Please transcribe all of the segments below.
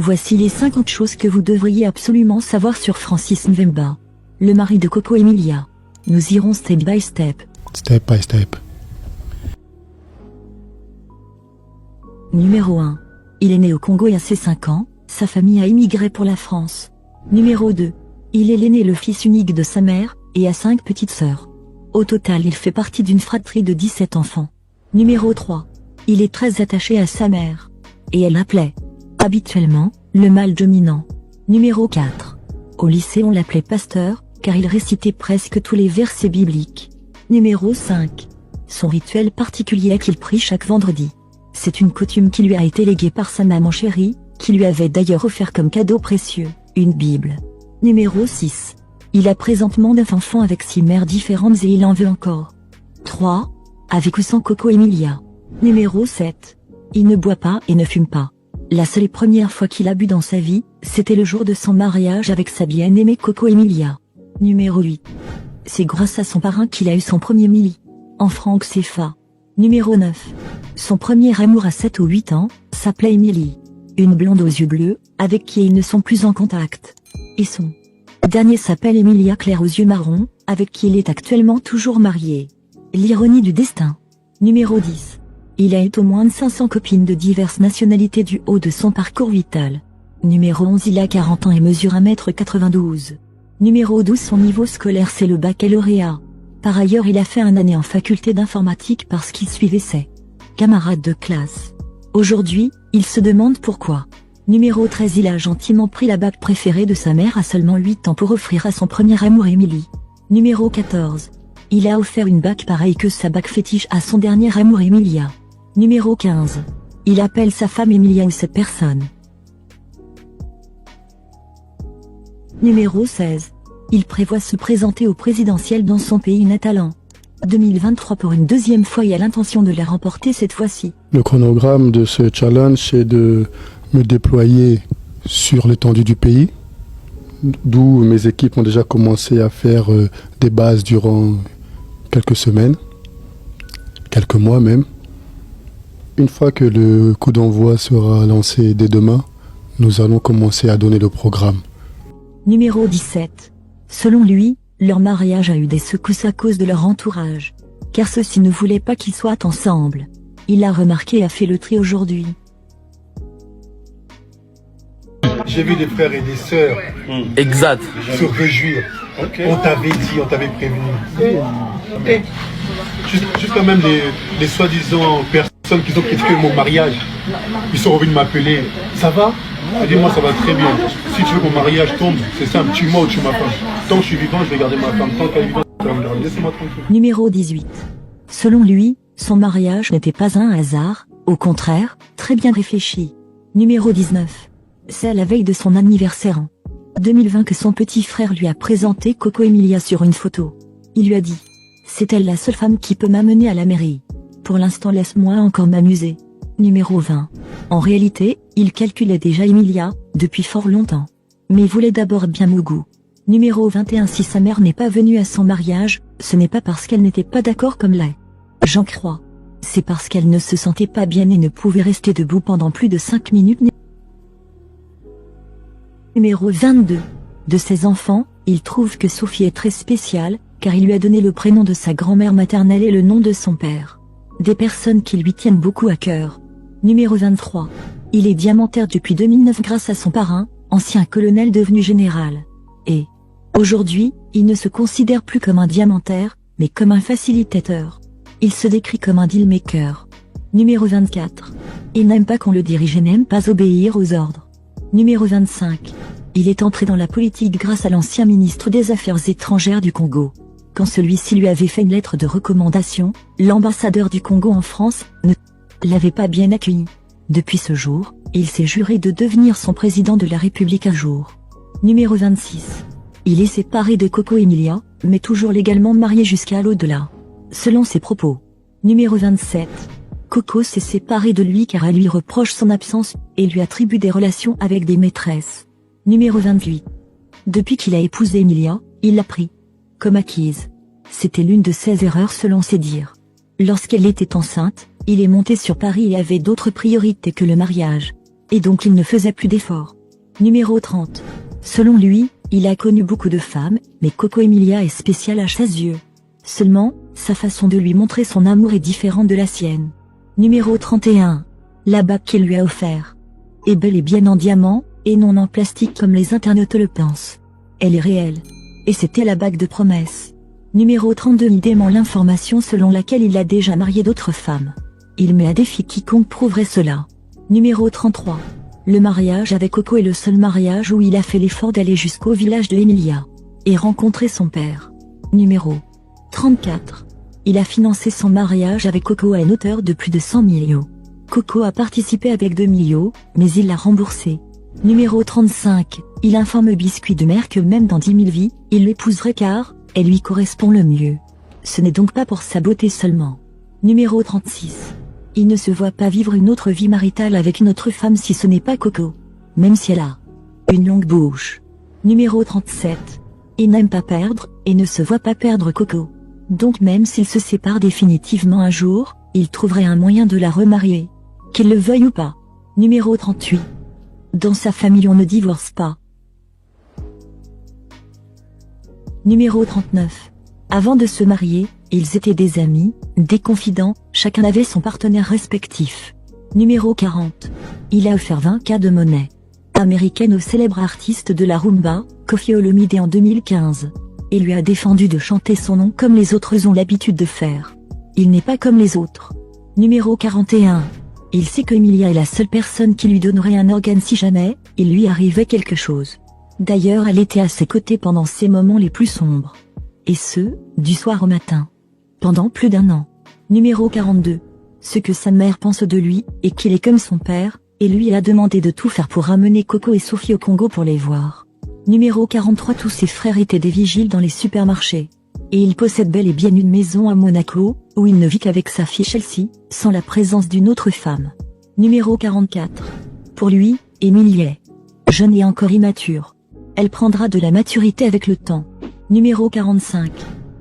Voici les 50 choses que vous devriez absolument savoir sur Francis Mvemba, le mari de Coco Emilia. Nous irons step by step. Step by step. Numéro 1. Il est né au Congo il y a ses 5 ans, sa famille a immigré pour la France. Numéro 2. Il est l'aîné, le fils unique de sa mère, et a 5 petites sœurs. Au total, il fait partie d'une fratrie de 17 enfants. Numéro 3. Il est très attaché à sa mère. Et elle l'appelait, habituellement, le mâle dominant. Numéro 4. Au lycée, on l'appelait pasteur, car il récitait presque tous les versets bibliques. Numéro 5. Son rituel particulier est qu'il prie chaque vendredi. C'est une coutume qui lui a été léguée par sa maman chérie, qui lui avait d'ailleurs offert comme cadeau précieux, une Bible. Numéro 6. Il a présentement 9 enfants avec 6 mères différentes et il en veut encore 3, avec ou sans Coco Emilia. Numéro 7. Il ne boit pas et ne fume pas. La seule et première fois qu'il a bu dans sa vie, c'était le jour de son mariage avec sa bien-aimée Coco Emilia. Numéro 8. C'est grâce à son parrain qu'il a eu son premier milli, en francs CFA. Numéro 9. Son premier amour à 7 ou 8 ans, s'appelait Émilie. Une blonde aux yeux bleus, avec qui ils ne sont plus en contact. Et son dernier s'appelle Emilia Claire aux yeux marrons, avec qui il est actuellement toujours marié. L'ironie du destin. Numéro 10. Il a eu au moins 500 copines de diverses nationalités du haut de son parcours vital. Numéro 11. Il a 40 ans et mesure 1m92. Numéro 12. Son niveau scolaire c'est le baccalauréat. Par ailleurs, il a fait 1 année en faculté d'informatique parce qu'il suivait ses camarades de classe. Aujourd'hui, il se demande pourquoi. Numéro 13. Il a gentiment pris la bague préférée de sa mère à seulement 8 ans pour offrir à son premier amour Émilie. Numéro 14. Il a offert une bague pareille que sa bague fétiche à son dernier amour Emilia. Numéro 15. Il appelle sa femme Emilia ou cette personne. Numéro 16. Il prévoit se présenter au présidentiel dans son pays natal en 2023 pour une deuxième fois et a l'intention de la remporter cette fois-ci. Le chronogramme de ce challenge, c'est de me déployer sur l'étendue du pays, d'où mes équipes ont déjà commencé à faire des bases durant quelques semaines, quelques mois même. Une fois que le coup d'envoi sera lancé dès demain, nous allons commencer à donner le programme. Numéro 17. Selon lui, leur mariage a eu des secousses à cause de leur entourage, car ceux-ci ne voulaient pas qu'ils soient ensemble. Il l'a remarqué et a fait le tri aujourd'hui. J'ai vu des frères et des sœurs Exact. se réjouir. On t'avait dit, on t'avait prévenu. Jusqu'à même les soi-disant personnes qui ont critiqué mon mariage, ils sont revenus m'appeler. Ça va? Dis-moi, ça va très bien. Si tu veux que mon mariage tombe, c'est simple, tue-moi ou tue ma femme. Tant que je suis vivant, je vais garder ma femme. Tant qu'elle est vivante, je vais me garder. Laissez-moi tranquille. Numéro 18. Selon lui, son mariage n'était pas un hasard, au contraire, très bien réfléchi. Numéro 19. C'est à la veille de son anniversaire en 2020 que son petit frère lui a présenté Coco Emilia sur une photo. Il lui a dit: c'est elle la seule femme qui peut m'amener à la mairie. Pour l'instant, laisse-moi encore m'amuser. Numéro 20. En réalité, il calculait déjà Emilia, depuis fort longtemps. Mais voulait d'abord bien Mougou. Numéro 21. Si sa mère n'est pas venue à son mariage, ce n'est pas parce qu'elle n'était pas d'accord comme les gens croient. C'est parce qu'elle ne se sentait pas bien et ne pouvait rester debout pendant plus de 5 minutes. Numéro 22. De ses enfants, il trouve que Sophie est très spéciale, car il lui a donné le prénom de sa grand-mère maternelle et le nom de son père. Des personnes qui lui tiennent beaucoup à cœur. Numéro 23. Il est diamantaire depuis 2009 grâce à son parrain, ancien colonel devenu général. Et aujourd'hui, il ne se considère plus comme un diamantaire, mais comme un facilitateur. Il se décrit comme un dealmaker. Numéro 24. Il n'aime pas qu'on le dirige et n'aime pas obéir aux ordres. Numéro 25. Il est entré dans la politique grâce à l'ancien ministre des Affaires étrangères du Congo. Quand celui-ci lui avait fait une lettre de recommandation, l'ambassadeur du Congo en France ne l'avait pas bien accueilli. Depuis ce jour, il s'est juré de devenir son président de la République un jour. Numéro 26. Il est séparé de Coco Emilia, mais toujours légalement marié jusqu'à l'au-delà. Selon ses propos. Numéro 27. Coco s'est séparée de lui car elle lui reproche son absence, et lui attribue des relations avec des maîtresses. Numéro 28. Depuis qu'il a épousé Emilia, il l'a pris comme acquise. C'était l'une de ses erreurs selon ses dires. Lorsqu'elle était enceinte, il est monté sur Paris et avait d'autres priorités que le mariage. Et donc il ne faisait plus d'efforts. Numéro 30. Selon lui, il a connu beaucoup de femmes, mais Coco Emilia est spéciale à ses yeux. Seulement, sa façon de lui montrer son amour est différente de la sienne. Numéro 31. La bague qu'il lui a offert est bel et bien en diamant, et non en plastique comme les internautes le pensent. Elle est réelle. Et c'était la bague de promesse. Numéro 32. Il dément l'information selon laquelle il a déjà marié d'autres femmes. Il met à défi quiconque prouverait cela. Numéro 33. Le mariage avec Coco est le seul mariage où il a fait l'effort d'aller jusqu'au village de Emilia et rencontrer son père. Numéro 34. Il a financé son mariage avec Coco à une hauteur de plus de 100 millions. Coco a participé avec 2 millions, mais il l'a remboursé. Numéro 35. Il informe Biscuit de Mer que même dans 10 000 vies, il l'épouserait car elle lui correspond le mieux. Ce n'est donc pas pour sa beauté seulement. Numéro 36. Il ne se voit pas vivre une autre vie maritale avec une autre femme si ce n'est pas Coco, même si elle a une longue bouche. Numéro 37. Il n'aime pas perdre, et ne se voit pas perdre Coco. Donc même s'il se sépare définitivement un jour, il trouverait un moyen de la remarier. Qu'il le veuille ou pas. Numéro 38. Dans sa famille on ne divorce pas. Numéro 39. Avant de se marier, ils étaient des amis, des confidents, chacun avait son partenaire respectif. Numéro 40. Il a offert 20 K de monnaie américaine au célèbre artiste de la rumba, Koffi Olomide en 2015. Et lui a défendu de chanter son nom comme les autres ont l'habitude de faire. Il n'est pas comme les autres. Numéro 41. Il sait que Emilia est la seule personne qui lui donnerait un organe si jamais il lui arrivait quelque chose. D'ailleurs elle était à ses côtés pendant ses moments les plus sombres. Et ce, du soir au matin. Pendant plus d'1 an. Numéro 42. Ce que sa mère pense de lui, est qu'il est comme son père, et lui a demandé de tout faire pour ramener Coco et Sophie au Congo pour les voir. Numéro 43. Tous ses frères étaient des vigiles dans les supermarchés. Et il possède bel et bien une maison à Monaco, où il ne vit qu'avec sa fille Chelsea, sans la présence d'une autre femme. Numéro 44. Pour lui, Emilie est jeune et encore immature. Elle prendra de la maturité avec le temps. Numéro 45.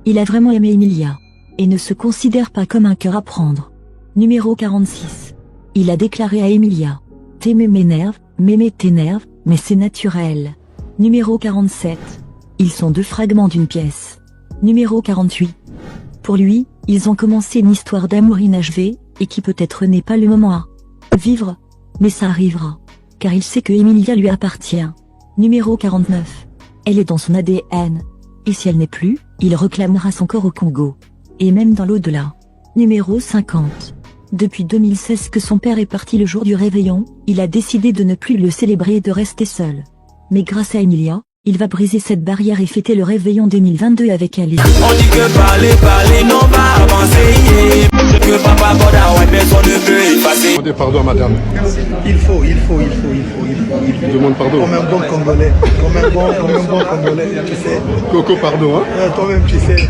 Il a vraiment aimé Emilia. Et ne se considère pas comme un cœur à prendre. Numéro 46. Il a déclaré à Emilia. T'aimer m'énerve, m'aimer t'énerve, mais c'est naturel. Numéro 47. Ils sont 2 fragments d'une pièce. Numéro 48. Pour lui, ils ont commencé une histoire d'amour inachevée, et qui peut-être n'est pas le moment à vivre. Mais ça arrivera. Car il sait que Emilia lui appartient. Numéro 49. Elle est dans son ADN. Et si elle n'est plus, il réclamera son corps au Congo. Et même dans l'au-delà. Numéro 50. Depuis 2016 que son père est parti le jour du réveillon, il a décidé de ne plus le célébrer et de rester seul. Mais grâce à Emilia, il va briser cette barrière et fêter le réveillon 2022 avec elle. On dit que parler, non pas avancer. Que papa personne ne peut effacer. Demandez pardon à madame. Il faut. Demande pardon. Comme un bon Congolais. Comme un bon Congolais, tu sais. Coco, pardon, hein. Toi-même, tu sais.